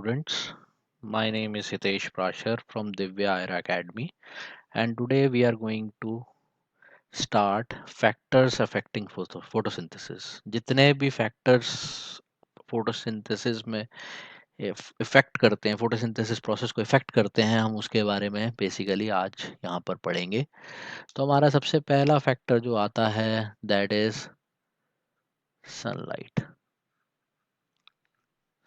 students. My name is Hitesh Prashar from Divya Aira Academy, and today we are going to start factors affecting photosynthesis. जितने भी factors photosynthesis में effect करते हैं, photosynthesis process को effect करते हैं, हम उसके बारे में बेसिकली आज यहाँ पर पढ़ेंगे। तो हमारा सबसे पहला फैक्टर जो आता है दैट इज सनलाइट।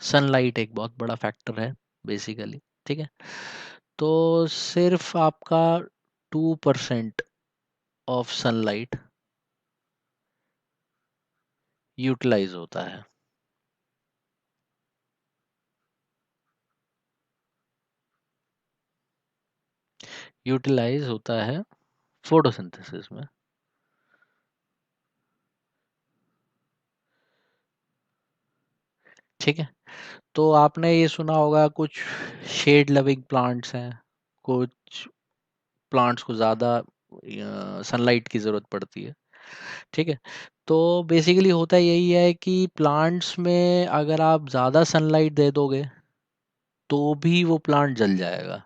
सनलाइट एक बहुत बड़ा फैक्टर है बेसिकली, ठीक है। तो सिर्फ आपका 2% ऑफ सनलाइट यूटिलाइज होता है। यूटिलाइज होता है फोटोसिंथेसिस में, ठीक है। तो आपने ये सुना होगा कुछ शेड लविंग प्लांट्स हैं, कुछ प्लांट्स को ज़्यादा सनलाइट की ज़रूरत पड़ती है, ठीक है। तो बेसिकली होता यही है कि प्लांट्स में अगर आप ज़्यादा सनलाइट दे दोगे तो भी वो प्लांट जल जाएगा,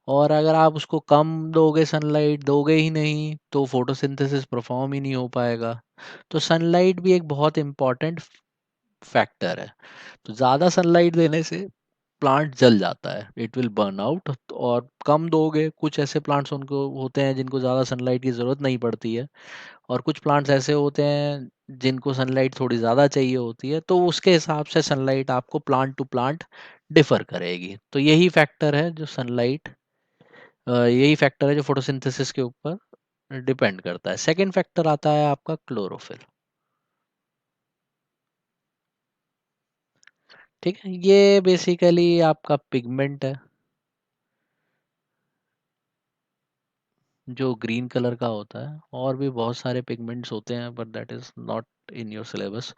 और अगर आप उसको कम दोगे, सनलाइट दोगे ही नहीं, तो फोटोसिंथेसिस परफॉर्म ही नहीं हो पाएगा। तो सनलाइट भी एक बहुत इम्पॉर्टेंट फैक्टर है। तो ज़्यादा सनलाइट देने से प्लांट जल जाता है, इट विल बर्न आउट। और कम दोगे, कुछ ऐसे प्लांट्स उनको होते हैं जिनको ज़्यादा सनलाइट की ज़रूरत नहीं पड़ती है, और कुछ प्लांट्स ऐसे होते हैं जिनको सनलाइट थोड़ी ज़्यादा चाहिए होती है, तो उसके हिसाब से सनलाइट आपको प्लांट टू प्लांट डिफर करेगी। तो यही फैक्टर है जो यही फैक्टर है जो फोटोसिंथेसिस के ऊपर डिपेंड करता है। सेकंड फैक्टर आता है आपका क्लोरोफिल, ठीक है। ये बेसिकली आपका पिगमेंट है जो ग्रीन कलर का होता है। और भी बहुत सारे पिगमेंट्स होते हैं, but that is not in your syllabus.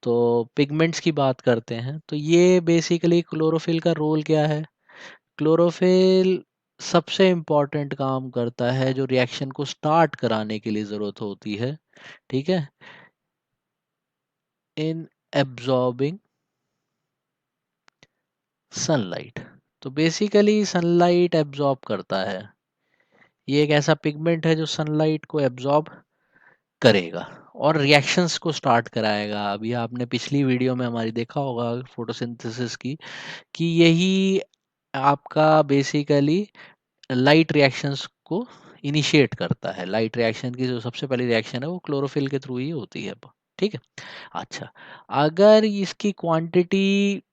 तो पिगमेंट्स की बात करते हैं, तो ये बेसिकली क्लोरोफिल का रोल क्या है। क्लोरोफिल सबसे इम्पोर्टेंट काम करता है जो रिएक्शन को स्टार्ट कराने के लिए ज़रूरत होती है, ठीक है, इन एब्जॉर्बिंग सनलाइट। तो बेसिकली सनलाइट एब्जॉर्ब करता है। ये एक ऐसा पिगमेंट है जो सनलाइट को एब्जॉर्ब करेगा और रिएक्शंस को स्टार्ट कराएगा। अभी आपने पिछली वीडियो में हमारी देखा होगा फोटोसिंथेसिस की, कि यही आपका बेसिकली लाइट रिएक्शंस को इनिशिएट करता है। लाइट रिएक्शन की जो सबसे पहली रिएक्शन है वो क्लोरोफिल के थ्रू ही होती है, ठीक है। अच्छा, अगर इसकी क्वांटिटी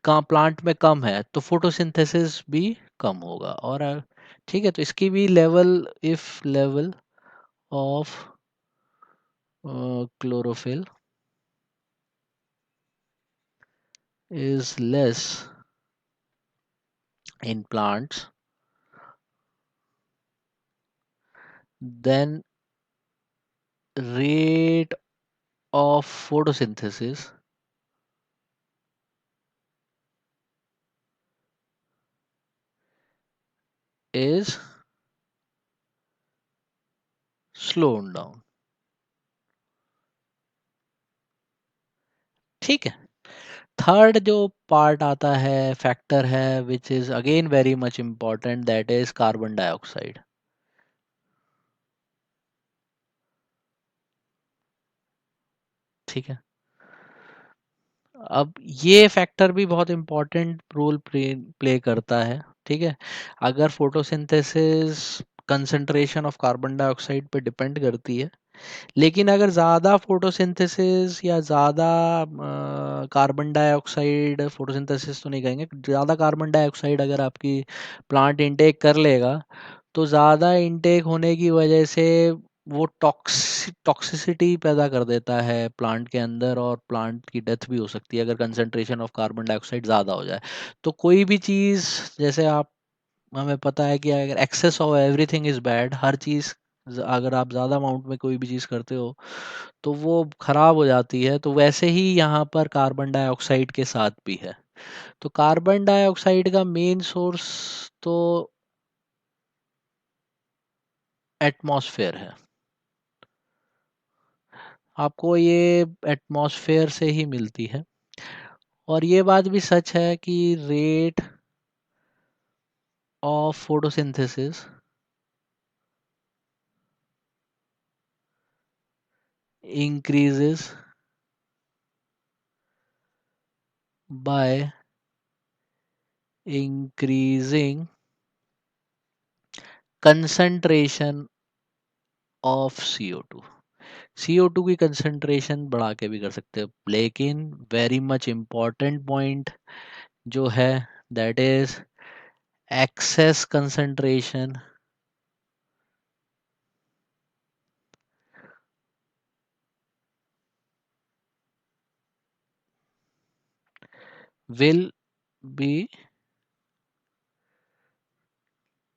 का प्लांट में कम है तो फोटोसिंथेसिस भी कम होगा। और ठीक है, तो इसकी भी level, if level of chlorophyll is less in plants, then rate of photosynthesis is slowed down, ठीक है। थर्ड जो पार्ट आता है, फैक्टर है, which is again very much important, that is carbon dioxide, ठीक है। अब ये फैक्टर भी बहुत इम्पोर्टेंट रोल प्ले करता है, ठीक है। अगर photosynthesis concentration of carbon dioxide पे डिपेंड करती है, लेकिन अगर ज़्यादा फोटोसिंथेसिस या ज़्यादा कार्बन डाइऑक्साइड, फोटोसिंथेसिस तो नहीं कहेंगे, ज़्यादा कार्बन डाइऑक्साइड अगर आपकी प्लांट इंटेक कर लेगा, तो ज़्यादा इंटेक होने की वजह से वो टॉक्सिसिटी पैदा कर देता है प्लांट के अंदर, और प्लांट की डेथ भी हो सकती है अगर कंसंट्रेशन ऑफ कार्बन डाइऑक्साइड ज़्यादा हो जाए। तो कोई भी चीज़, जैसे आप, हमें पता है कि अगर excess of everything is bad, हर चीज़ अगर आप ज़्यादा अमाउंट में कोई भी चीज़ करते हो तो वो खराब हो जाती है। तो वैसे ही यहाँ पर कार्बन डाइऑक्साइड के साथ भी है। तो कार्बन डाइऑक्साइड का मेन सोर्स तो एटमॉस्फेयर है। आपको ये एटमॉस्फेयर से ही मिलती है। और ये बात भी सच है कि rate of photosynthesis increases by increasing concentration of CO2। CO2 की कंसंट्रेशन बढ़ा के भी कर सकते हैं, लेकिन वेरी मच इम्पॉर्टेंट पॉइंट जो है that is excess concentration will be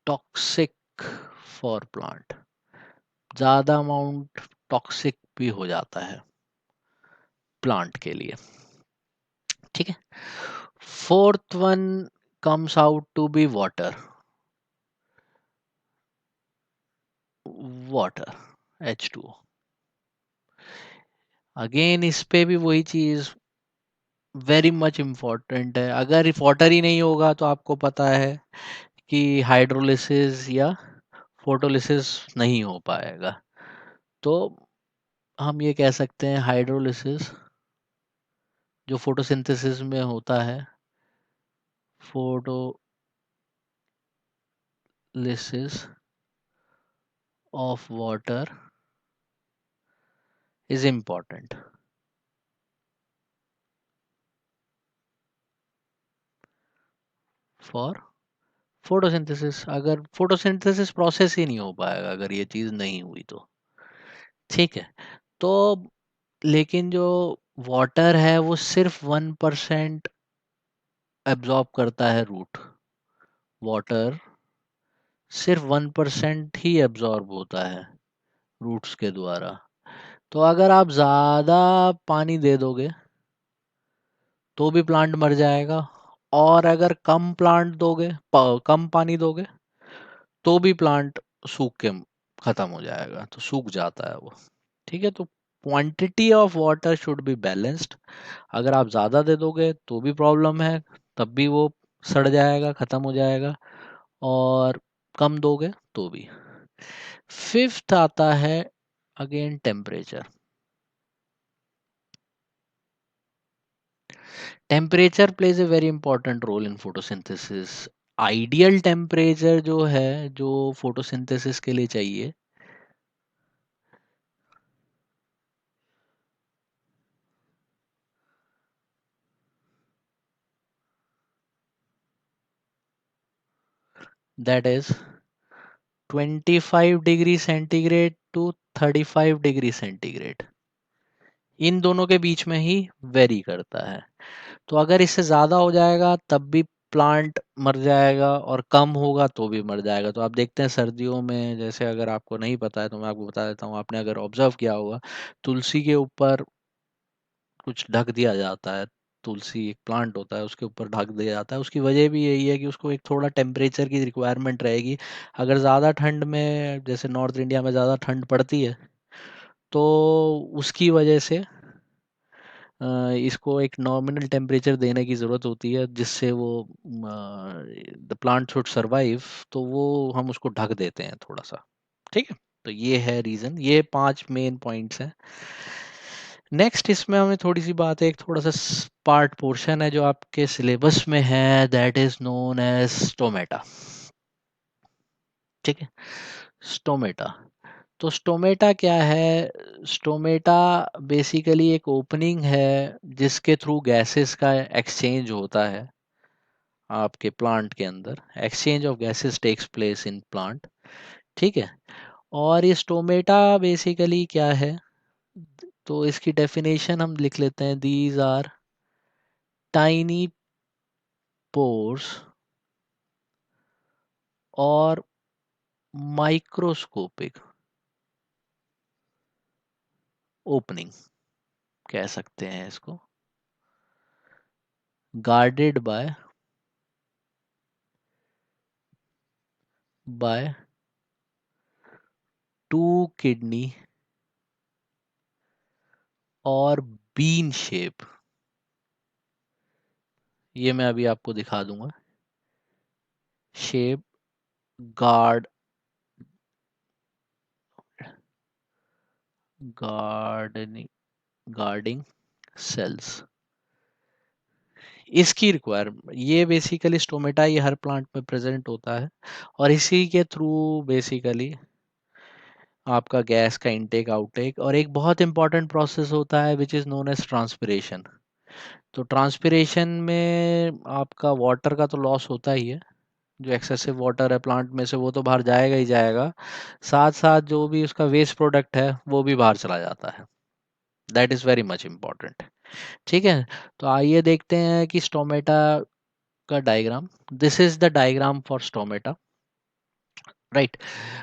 toxic for plant. ज़्यादा अमाउंट टॉक्सिक भी हो जाता है प्लांट के लिए। ठीक है। Fourth one comes out to be water. Water H2O। Again इस पे भी वही चीज वेरी मच इम्पोर्टेंट है। अगर वाटर ही नहीं होगा तो आपको पता है कि हाइड्रोलिसिस या फोटोलिसिस नहीं हो पाएगा। तो हम ये कह सकते हैं हाइड्रोलिसिस जो फोटोसिंथेसिस में होता है, photolysis of water is important for photosynthesis. अगर फोटोसिंथेसिस प्रोसेस ही नहीं हो पाएगा अगर ये चीज़ नहीं हुई तो। ठीक है। तो लेकिन जो वाटर है वो सिर्फ 1% एब्जॉर्ब करता है रूट। वाटर सिर्फ 1% ही एब्जॉर्ब होता है रूट्स के द्वारा। तो अगर आप ज़्यादा पानी दे दोगे तो भी प्लांट मर जाएगा, और अगर कम प्लांट दोगे कम पानी दोगे तो भी प्लांट सूख के खत्म हो जाएगा, तो सूख जाता है वो। ठीक है। तो quantity of water should be balanced. अगर आप ज़्यादा दे दोगे तो भी प्रॉब्लम है, तब भी वो सड़ जाएगा, ख़त्म हो जाएगा, और कम दोगे तो भी। फिफ्थ आता है again temperature. Temperature plays a very important role in photosynthesis. Ideal temperature जो है, जो फोटोसिंथेसिस के लिए चाहिए, that is 25 degree centigrade to 35 degree centigrade. इन दोनों के बीच में ही वेरी करता है। तो अगर इससे ज़्यादा हो जाएगा तब भी प्लांट मर जाएगा, और कम होगा तो भी मर जाएगा। तो आप देखते हैं सर्दियों में, जैसे अगर आपको नहीं पता है तो मैं आपको बता देता हूँ, आपने अगर ऑब्जर्व किया होगा, तुलसी के ऊपर कुछ ढक दिया जाता है। तुलसी एक प्लांट होता है, उसके ऊपर ढक दिया जाता है। उसकी वजह भी यही है कि उसको एक थोड़ा टेम्परेचर की रिक्वायरमेंट रहेगी। अगर ज़्यादा ठंड में, जैसे नॉर्थ इंडिया में ज़्यादा ठंड पड़ती है, तो उसकी वजह से इसको एक नॉमिनल टेम्परेचर देने की ज़रूरत होती है जिससे वो द प्लांट शुड सरवाइव। तो वो हम उसको ढक देते हैं थोड़ा सा। ठीक है। तो ये है रीज़न, ये 5 मेन पॉइंट्स हैं। नेक्स्ट इसमें हमें थोड़ी सी बात है, एक थोड़ा सा पार्ट पोर्शन है जो आपके सिलेबस में है, that is known as stomata. ठीक है। स्टोमेटा। तो स्टोमेटा क्या है? स्टोमेटा बेसिकली एक ओपनिंग है जिसके थ्रू गैसेस का एक्सचेंज होता है आपके प्लांट के अंदर। Exchange of gases takes place in plant. ठीक है। और ये स्टोमेटा बेसिकली क्या है, तो इसकी डेफिनेशन हम लिख लेते हैं। दीज आर टाइनी पोर्स और माइक्रोस्कोपिक ओपनिंग कह सकते हैं इसको, गार्डेड बाय टू किडनी और बीन शेप ये मैं अभी आपको दिखा दूंगा। Shape guard gardening guarding cells, इसकी रिक्वायरमेंट, ये बेसिकली स्टोमेटा ये हर प्लांट में प्रेजेंट होता है, और इसी के थ्रू बेसिकली आपका गैस का इनटेक आउटटेक, और एक बहुत इंपॉर्टेंट प्रोसेस होता है which is known as transpiration. तो ट्रांसपिरेशन में आपका वाटर का तो लॉस होता ही है, जो एक्सेसिव वाटर है प्लांट में से वो तो बाहर जाएगा ही जाएगा, साथ साथ जो भी उसका वेस्ट प्रोडक्ट है वो भी बाहर चला जाता है। That is very much important. ठीक है, तो आइए देखते हैं कि स्टोमेटा का diagram. This is the diagram for stomata, right.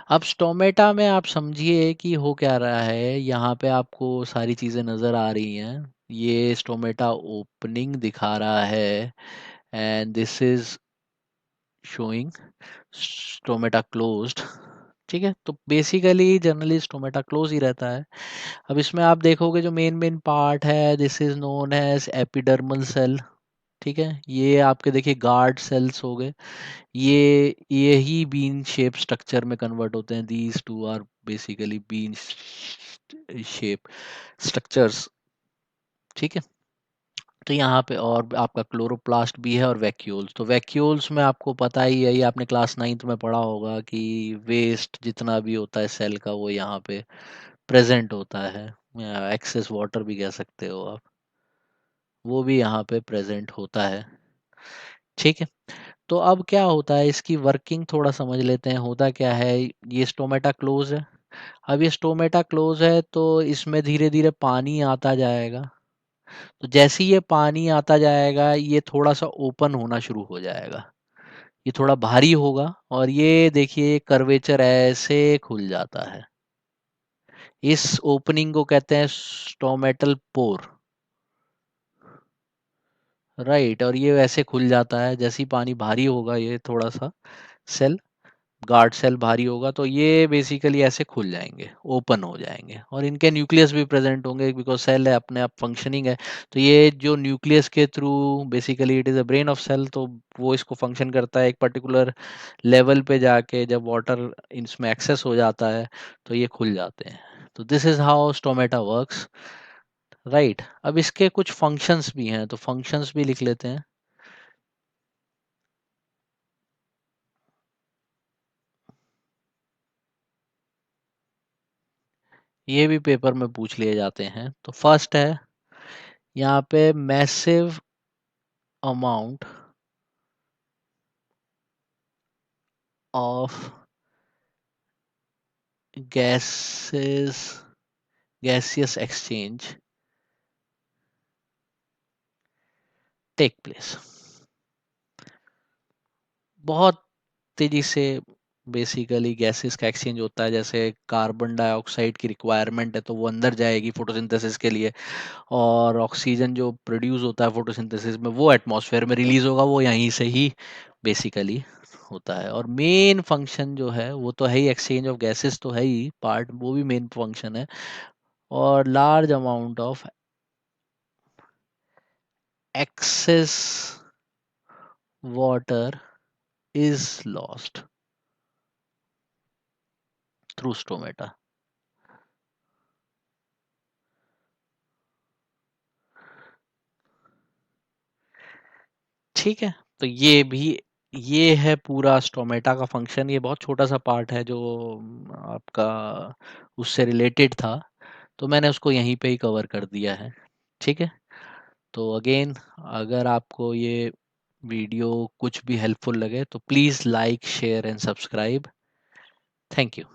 अब स्टोमेटा में आप समझिए कि हो क्या रहा है, यहाँ पे आपको सारी चीज़ें नज़र आ रही हैं। ये स्टोमेटा ओपनिंग दिखा रहा है, and this is showing stomata closed. ठीक है, तो बेसिकली जनरली स्टोमेटा क्लोज ही रहता है। अब इसमें आप देखोगे जो मेन मेन पार्ट है, this is known as epidermal cell. ठीक है, ये आपके देखिए गार्ड सेल्स हो गए, ये ही बीन शेप स्ट्रक्चर में कन्वर्ट होते हैं। These two are basically bean shape structures. ठीक है, तो यहाँ पे और आपका क्लोरोप्लास्ट भी है और वैक्यूल्स। तो वैक्यूल्स में आपको पता ही है, ये आपने क्लास 9th में पढ़ा होगा कि वेस्ट जितना भी होता है सेल का वो यहाँ पे प्रेजेंट होता है, एक्सेस वाटर भी कह सकते हो आप, वो भी यहाँ पे प्रेजेंट होता है। ठीक है, तो अब क्या होता है, इसकी वर्किंग थोड़ा समझ लेते हैं। होता क्या है, ये स्टोमेटा क्लोज है। अब ये स्टोमेटा क्लोज है तो इसमें धीरे धीरे पानी आता जाएगा। तो जैसे ही ये पानी आता जाएगा ये थोड़ा सा ओपन होना शुरू हो जाएगा, ये थोड़ा भारी होगा, और ये देखिए कर्वेचर ऐसे खुल जाता है। इस ओपनिंग को कहते हैं स्टोमेटल पोर, राइट। और ये वैसे खुल जाता है जैसे ही पानी भारी होगा, ये थोड़ा सा सेल, गार्ड सेल भारी होगा तो ये बेसिकली ऐसे खुल जाएंगे, ओपन हो जाएंगे, और इनके न्यूक्लियस भी प्रेजेंट होंगे बिकॉज सेल है, अपने आप फंक्शनिंग है। तो ये जो न्यूक्लियस के through, basically it is a brain of cell, तो वो इसको फंक्शन करता है एक पर्टिकुलर लेवल पे जाके, जब वाटर इसमें एक्सेस हो जाता है तो ये खुल जाते हैं। तो this is how stomata works, right. अब इसके कुछ फंक्शंस भी हैं, तो फंक्शंस भी लिख लेते हैं। ये भी पेपर में पूछ लिए जाते हैं। तो फर्स्ट है यहाँ पे massive amount of gases, gaseous exchange take place. बहुत तेजी से बेसिकली गैसेस का एक्सचेंज होता है। जैसे कार्बन डाइऑक्साइड की रिक्वायरमेंट है तो वो अंदर जाएगी फोटोसिंथेसिस के लिए, और ऑक्सीजन जो प्रोड्यूस होता है फोटोसिंथेसिस में वो एटमॉस्फेयर में रिलीज होगा, वो यहीं से ही बेसिकली होता है। और मेन फंक्शन जो है वो तो है ही, एक्सचेंज ऑफ गैसेस तो है ही पार्ट, वो भी मेन फंक्शन है। और large amount of excess water is lost through stomata. ठीक है, तो ये है पूरा स्टोमेटा का फंक्शन। ये बहुत छोटा सा पार्ट है जो आपका उससे रिलेटेड था, तो मैंने उसको यहीं पे ही कवर कर दिया है। ठीक है, तो अगेन अगर आपको ये वीडियो कुछ भी हेल्पफुल लगे तो please like share and subscribe. Thank you.